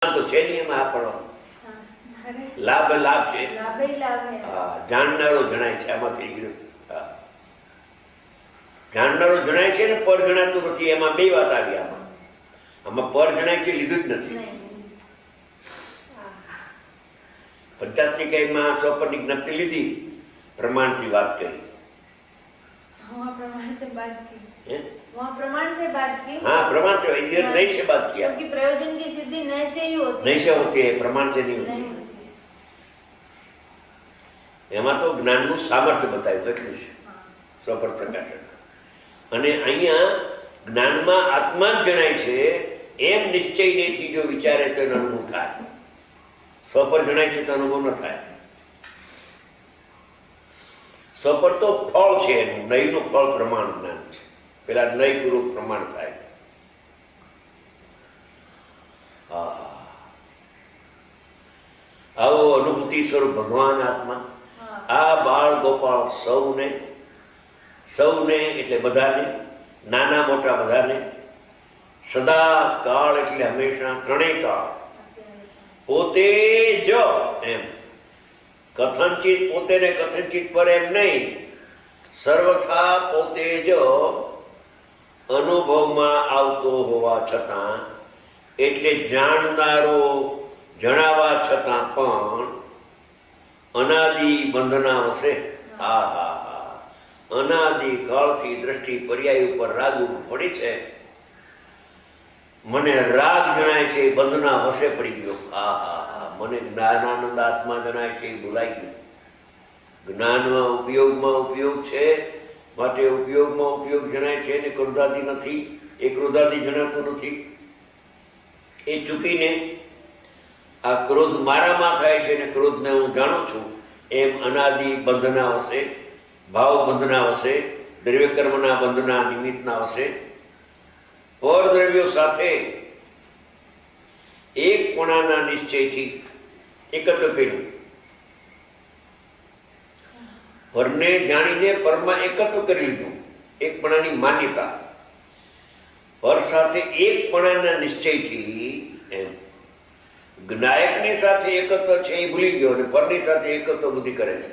તો છે નહીં એમાં આપણો લાભ લાભ છે. જાણનારો જણાય છે. આમાં થઈ ગયું. જાણનારો જણાય છે ને પર જણાતું નથી. એમાં બે વાત આવી. આમાં પર જણાય છે લીધું જ નથી. 50 માં 100 પર જ્ઞપ્તિ લીધી, प्रमाणથી વાત કરી. वहाँ प्रमाण से बात की। हाँ, प्रमाण से इधर नहीं से बात किया, क्योंकि प्रयोजन की सिद्धि नहीं से ही होती है। नहीं से होती है, प्रमाण से नहीं होती। એમાં તો જ્ઞાનનું સામર્થ્ય બતાવ્યું એટલું છે. 100 પર પ્રકાશન. અને અહીંયા જ્ઞાનમાં આત્મા જ જણાય છે એમ નિશ્ચયથી જો વિચારે તો એનો અનુભવ થાય. 100 પર જણાય છે તો અનુભવ ન થાય. 100 પર તો ફળ છે એનું, નહીંનું ફળ પ્રમાણ જ્ઞાન છે. પેલા નય પૂરું પ્રમાણ થાય. આવો અનુભૂતિ સ્વરૂપ ભગવાન આત્મા આ બાળ ગોપાળ સૌને એટલે બધાને, નાના મોટા બધાને, સદા કાળ એટલે હંમેશા, ત્રણેય કાળ પોતે જ એમ, કથનચિત પોતે ને કથનચિત પર એમ નહીં, સર્વથા પોતે જ અનુભવમાં આવતો હોવા છતાં, એટલે જાણનારો જણાવવા છતાં પણ અનાદિ બંધના વસે. અનાદિ કાળથી દ્રષ્ટિ પર્યાય ઉપર રાગ પડે છે. મને રાગ જણાય છે, બંધના વસે પડી ગયો. મને જ્ઞાનાનંદ આત્મા જણાય છે, એ ભૂલાઈ ગયું. જ્ઞાનમાં ઉપયોગ છે માટે ઉપયોગમાં ઉપયોગ જણાય છે ને ક્રોધાદી નથી. એ ક્રોધાદી જણાતું નથી. એ ચૂકીને આ ક્રોધ મારામાં થાય છે ને ક્રોધને હું જાણું છું એમ અનાદિ બંધના વસે, ભાવ બંધના વસે, દ્રવ્ય કર્મના બંધના નિમિત્તના વસે, પરદ્રવ્યો સાથે એકપણાના નિશ્ચયથી એકત્ર કર્યું. પરને જાણીને પરમાં એકત્ર કરી લીધું. એકપણાની માન્યતા, પર સાથે એકપણાના નિશ્ચયથી એમ જ્ઞાયકની સાથે એકત્વ છે એ ભૂલી ગયો અને પરની સાથે એકત્વ બુદ્ધિ કરે છે.